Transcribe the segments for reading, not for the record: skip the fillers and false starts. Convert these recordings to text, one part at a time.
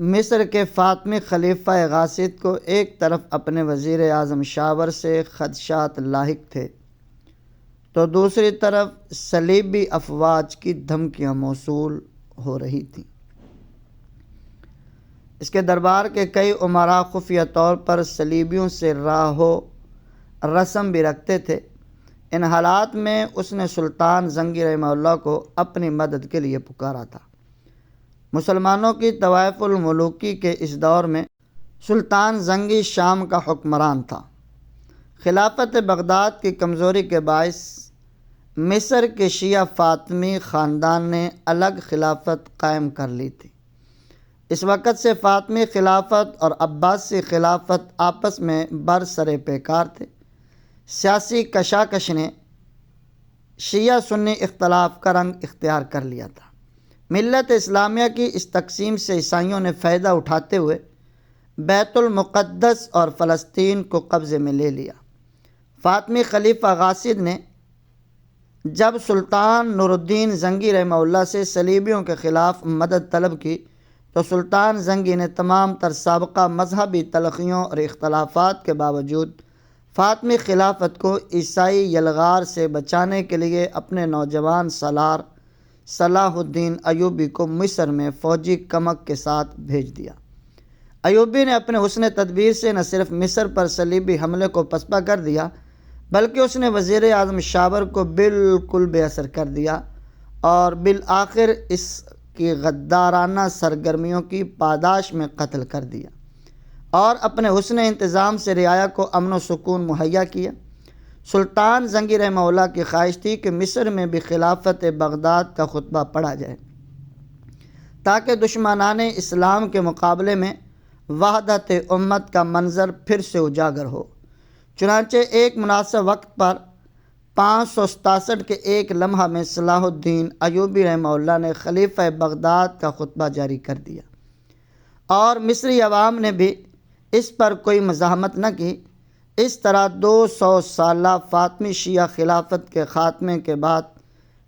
مصر کے فاطمی خلیفہ غاصب کو ایک طرف اپنے وزیر اعظم شاور سے خدشات لاحق تھے تو دوسری طرف صلیبی افواج کی دھمکیاں موصول ہو رہی تھیں۔ اس کے دربار کے کئی امراء خفیہ طور پر صلیبیوں سے راہ و رسم بھی رکھتے تھے۔ ان حالات میں اس نے سلطان زنگی رحمہ اللہ کو اپنی مدد کے لیے پکارا تھا۔ مسلمانوں کی طوائف الملوکی کے اس دور میں سلطان زنگی شام کا حکمران تھا۔ خلافت بغداد کی کمزوری کے باعث مصر کے شیعہ فاطمی خاندان نے الگ خلافت قائم کر لی تھی۔ اس وقت سے فاطمی خلافت اور عباسی خلافت آپس میں برسر پیکار تھے۔ سیاسی کشاکش نے شیعہ سنی اختلاف کا رنگ اختیار کر لیا تھا۔ ملت اسلامیہ کی اس تقسیم سے عیسائیوں نے فائدہ اٹھاتے ہوئے بیت المقدس اور فلسطین کو قبضے میں لے لیا۔ فاطمی خلیفہ غاصب نے جب سلطان نور الدین زنگی رحمہ اللہ سے صلیبیوں کے خلاف مدد طلب کی تو سلطان زنگی نے تمام تر سابقہ مذہبی تلخیوں اور اختلافات کے باوجود فاطمی خلافت کو عیسائی یلغار سے بچانے کے لیے اپنے نوجوان سالار صلاح الدین ایوبی کو مصر میں فوجی کمک کے ساتھ بھیج دیا۔ ایوبی نے اپنے حسن تدبیر سے نہ صرف مصر پر صلیبی حملے کو پسپا کر دیا بلکہ اس نے وزیر اعظم شاور کو بالکل بے اثر کر دیا اور بالآخر اس کی غدارانہ سرگرمیوں کی پاداش میں قتل کر دیا اور اپنے حسن انتظام سے رعایا کو امن و سکون مہیا کیا۔ سلطان زنگی رحمہ اللہ کی خواہش تھی کہ مصر میں بھی خلافت بغداد کا خطبہ پڑھا جائے تاکہ دشمنان اسلام کے مقابلے میں وحدت امت کا منظر پھر سے اجاگر ہو۔ چنانچہ ایک مناسب وقت پر 567 کے ایک لمحہ میں صلاح الدین ایوبی رحمہ اللہ نے خلیفہ بغداد کا خطبہ جاری کر دیا اور مصری عوام نے بھی اس پر کوئی مزاحمت نہ کی۔ اس طرح 200 سالہ فاطمی شیعہ خلافت کے خاتمے کے بعد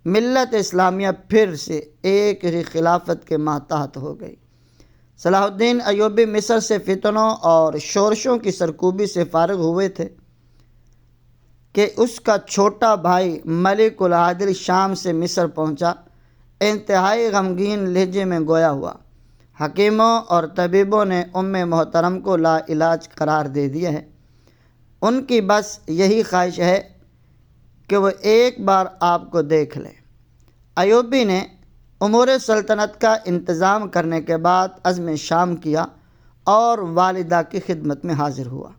ملت اسلامیہ پھر سے ایک ہی خلافت کے ماتحت ہو گئی۔ صلاح الدین ایوبی مصر سے فتنوں اور شورشوں کی سرکوبی سے فارغ ہوئے تھے کہ اس کا چھوٹا بھائی ملک العادل شام سے مصر پہنچا، انتہائی غمگین لہجے میں گویا ہوا۔ حکیموں اور طبیبوں نے محترم کو لا علاج قرار دے دیا ہے۔ ان کی بس یہی خواہش ہے کہ وہ ایک بار آپ کو دیکھ لیں۔ ایوبی نے امور سلطنت کا انتظام کرنے کے بعد عزم شام کیا اور والدہ کی خدمت میں حاضر ہوا۔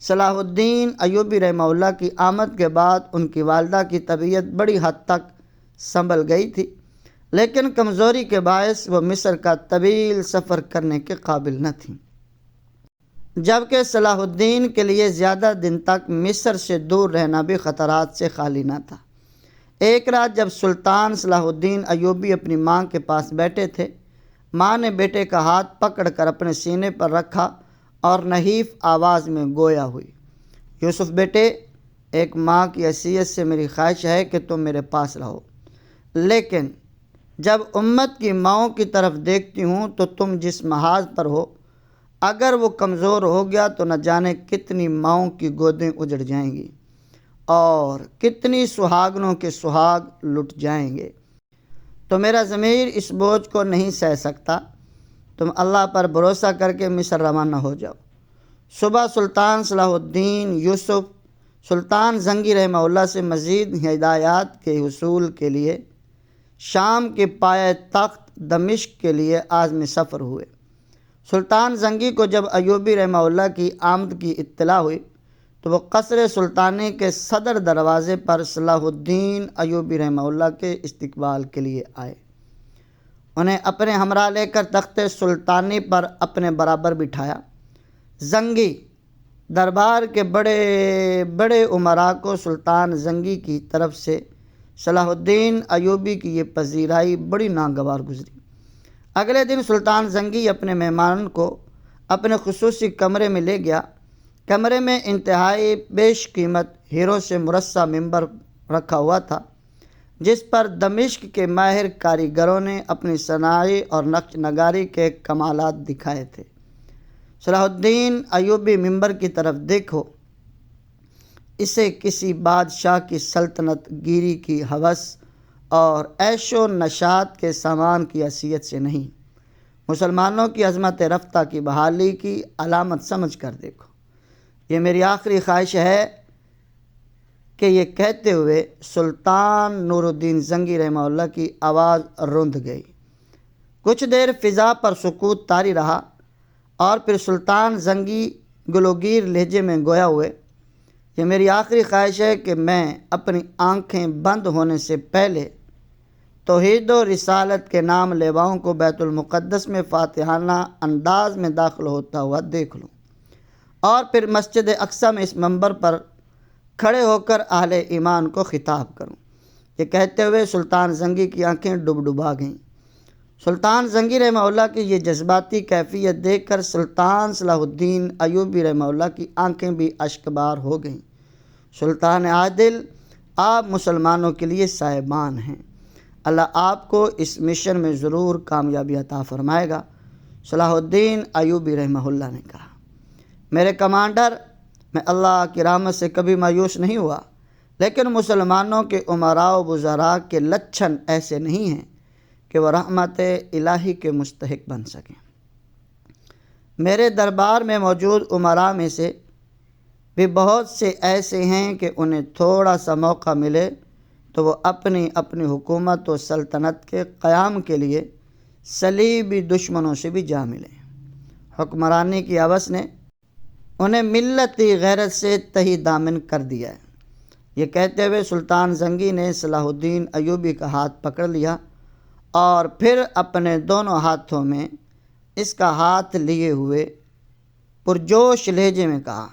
صلاح الدین ایوبی رحمہ اللہ کی آمد کے بعد ان کی والدہ کی طبیعت بڑی حد تک سنبھل گئی تھی، لیکن کمزوری کے باعث وہ مصر کا طویل سفر کرنے کے قابل نہ تھیں، جبکہ صلاح الدین کے لیے زیادہ دن تک مصر سے دور رہنا بھی خطرات سے خالی نہ تھا۔ ایک رات جب سلطان صلاح الدین ایوبی اپنی ماں کے پاس بیٹھے تھے، ماں نے بیٹے کا ہاتھ پکڑ کر اپنے سینے پر رکھا اور نحیف آواز میں گویا ہوئی، یوسف بیٹے، ایک ماں کی حیثیت سے میری خواہش ہے کہ تم میرے پاس رہو، لیکن جب امت کی ماؤں کی طرف دیکھتی ہوں تو تم جس محاذ پر ہو اگر وہ کمزور ہو گیا تو نہ جانے کتنی ماؤں کی گودیں اجڑ جائیں گی اور کتنی سہاگنوں کے سہاگ لٹ جائیں گے، تو میرا ضمیر اس بوجھ کو نہیں سہ سکتا۔ تم اللہ پر بھروسہ کر کے مصر روانہ ہو جاؤ۔ صبح سلطان صلاح الدین یوسف سلطان زنگی رحمہ اللہ سے مزید ہدایات کے حصول کے لیے شام کے پایہ تخت دمشق کے لیے عازم سفر ہوئے۔ سلطان زنگی کو جب ایوبی رحمہ اللہ کی آمد کی اطلاع ہوئی تو وہ قصر سلطانی کے صدر دروازے پر صلاح الدین ایوبی رحمہ اللہ کے استقبال کے لیے آئے۔ انہیں اپنے ہمراہ لے کر تخت سلطانی پر اپنے برابر بٹھایا۔ زنگی دربار کے بڑے بڑے امراء کو سلطان زنگی کی طرف سے صلاح الدین ایوبی کی یہ پذیرائی بڑی ناگوار گزری۔ اگلے دن سلطان زنگی اپنے مہمان کو اپنے خصوصی کمرے میں لے گیا۔ کمرے میں انتہائی بیش قیمت ہیروں سے مرصع ممبر رکھا ہوا تھا۔ جس پر دمشق کے ماہر کاریگروں نے اپنی صناعی اور نقش نگاری کے کمالات دکھائے تھے۔ صلاح الدین ایوبی منبر کی طرف دیکھو، اسے کسی بادشاہ کی سلطنت گیری کی ہوس اور عیش و نشاط کے سامان کی حیثیت سے نہیں، مسلمانوں کی عظمت رفتہ کی بحالی کی علامت سمجھ کر دیکھو۔ یہ میری آخری خواہش ہے کہ یہ کہتے ہوئے سلطان نور الدین زنگی رحمہ اللہ کی آواز رند گئی۔ کچھ دیر فضا پر سکوت طاری رہا اور پھر سلطان زنگی گلوگیر لہجے میں گویا ہوئے، یہ میری آخری خواہش ہے کہ میں اپنی آنکھیں بند ہونے سے پہلے توحید و رسالت کے نام لیواؤں کو بیت المقدس میں فاتحانہ انداز میں داخل ہوتا ہوا دیکھ لوں، اور پھر مسجد اقصی میں اس منبر پر کھڑے ہو کر اہل ایمان کو خطاب کروں۔ یہ کہتے ہوئے سلطان زنگی کی آنکھیں ڈبڈبا گئیں۔ سلطان زنگی رحمہ اللہ کی یہ جذباتی کیفیت دیکھ کر سلطان صلاح الدین ایوبی رحمہ اللہ کی آنکھیں بھی اشکبار ہو گئیں۔ سلطان عادل، آپ مسلمانوں کے لیے صاحبان ہیں، اللہ آپ کو اس مشن میں ضرور کامیابی عطا فرمائے گا، صلاح الدین ایوبی رحمہ اللہ نے کہا۔ میرے کمانڈر، میں اللہ کی رحمت سے کبھی مایوس نہیں ہوا، لیکن مسلمانوں کے امراء و وزراء کے لچھن ایسے نہیں ہیں کہ وہ رحمت الہی کے مستحق بن سکیں۔ میرے دربار میں موجود امراء میں سے بھی بہت سے ایسے ہیں کہ انہیں تھوڑا سا موقع ملے تو وہ اپنی اپنی حکومت و سلطنت کے قیام کے لیے صلیبی دشمنوں سے بھی جا ملے۔ حکمرانی کی ہوس نے انہیں ملتی غیرت سے تہی دامن کر دیا ہے۔ یہ کہتے ہوئے سلطان زنگی نے صلاح الدین ایوبی کا ہاتھ پکڑ لیا اور پھر اپنے دونوں ہاتھوں میں اس کا ہاتھ لیے ہوئے پرجوش لہجے میں کہا،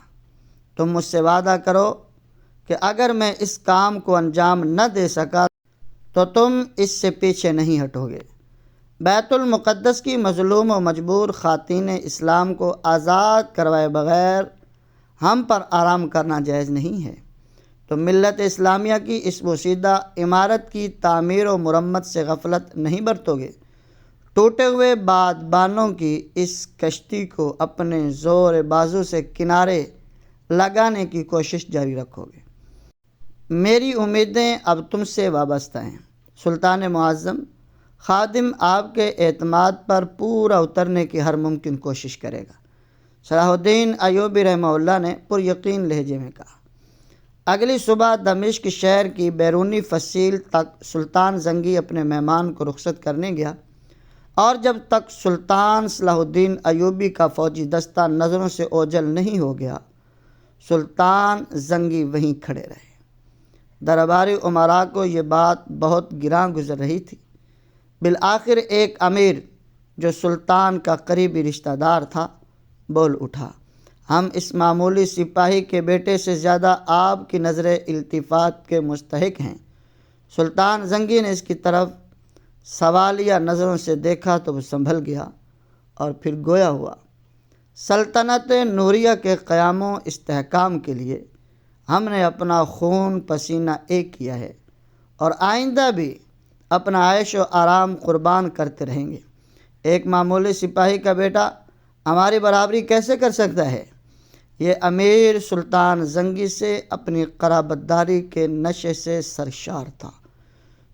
تم مجھ سے وعدہ کرو کہ اگر میں اس کام کو انجام نہ دے سکا تو تم اس سے پیچھے نہیں ہٹو گے۔ بیت المقدس کی مظلوم و مجبور خواتین اسلام کو آزاد کروائے بغیر ہم پر آرام کرنا جائز نہیں ہے، تو ملت اسلامیہ کی اس بوسیدہ عمارت کی تعمیر و مرمت سے غفلت نہیں برتو گے، ٹوٹے ہوئے بادبانوں کی اس کشتی کو اپنے زور بازو سے کنارے لگانے کی کوشش جاری رکھو گے۔ میری امیدیں اب تم سے وابستہ ہیں۔ سلطان معظم خادم آپ کے اعتماد پر پورا اترنے کی ہر ممکن کوشش کرے گا، صلاح الدین ایوبی رحمہ اللہ نے پر یقین لہجے میں کہا۔ اگلی صبح دمشق شہر کی بیرونی فصیل تک سلطان زنگی اپنے مہمان کو رخصت کرنے گیا، اور جب تک سلطان صلاح الدین ایوبی کا فوجی دستہ نظروں سے اوجھل نہیں ہو گیا، سلطان زنگی وہیں کھڑے رہے۔ درباری امراء کو یہ بات بہت گراں گزر رہی تھی۔ بالآخر ایک امیر جو سلطان کا قریبی رشتہ دار تھا بول اٹھا، ہم اس معمولی سپاہی کے بیٹے سے زیادہ آپ کی نظر التفات کے مستحق ہیں۔ سلطان زنگی نے اس کی طرف سوالیہ نظروں سے دیکھا تو وہ سنبھل گیا اور پھر گویا ہوا، سلطنت نوریہ کے قیام و استحکام کے لیے ہم نے اپنا خون پسینہ ایک کیا ہے اور آئندہ بھی اپنا عیش و آرام قربان کرتے رہیں گے۔ ایک معمولی سپاہی کا بیٹا ہماری برابری کیسے کر سکتا ہے؟ یہ امیر سلطان زنگی سے اپنی قرابت داری کے نشے سے سرشار تھا۔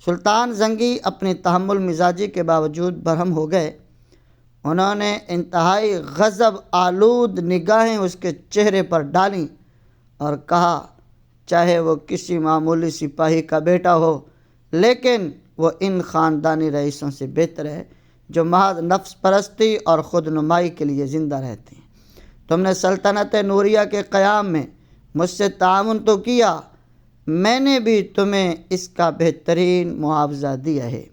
سلطان زنگی اپنی تحمل مزاجی کے باوجود برہم ہو گئے۔ انہوں نے انتہائی غضب آلود نگاہیں اس کے چہرے پر ڈالیں اور کہا، چاہے وہ کسی معمولی سپاہی کا بیٹا ہو، لیکن وہ ان خاندانی رئیسوں سے بہتر ہے جو محض نفس پرستی اور خود نمائی کے لیے زندہ رہتے ہیں۔ تم نے سلطنت نوریہ کے قیام میں مجھ سے تعاون تو کیا، میں نے بھی تمہیں اس کا بہترین معاوضہ دیا ہے،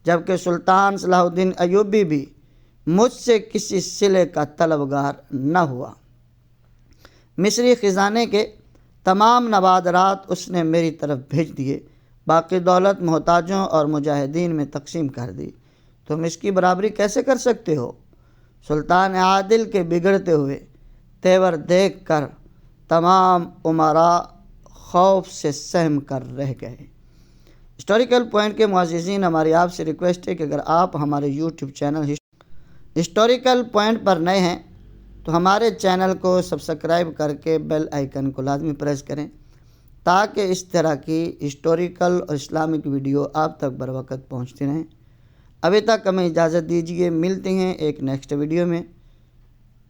جبکہ سلطان صلاح الدین ایوبی بھی مجھ سے کسی صلے کا طلبگار نہ ہوا۔ مصری خزانے کے تمام نوادرات اس نے میری طرف بھیج دیے، باقی دولت محتاجوں اور مجاہدین میں تقسیم کر دی۔ تم اس کی برابری کیسے کر سکتے ہو؟ سلطان عادل کے بگڑتے ہوئے تیور دیکھ کر تمام امراء خوف سے سہم کر رہ گئے۔ ہسٹوریکل پوائنٹ کے معززین، ہماری آپ سے ریکویسٹ ہے کہ اگر آپ ہمارے یوٹیوب چینل ہسٹوریکل پوائنٹ پر نئے ہیں تو ہمارے چینل کو سبسکرائب کر کے بیل آئیکن کو لازمی پریس کریں تاکہ اس طرح کی ہسٹوریکل اور اسلامک ویڈیو آپ تک بر وقت پہنچتی رہیں۔ ابھی تک ہمیں اجازت دیجیے، ملتے ہیں ایک نیکسٹ ویڈیو میں۔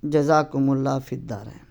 جزاکم اللہ فی الدارین۔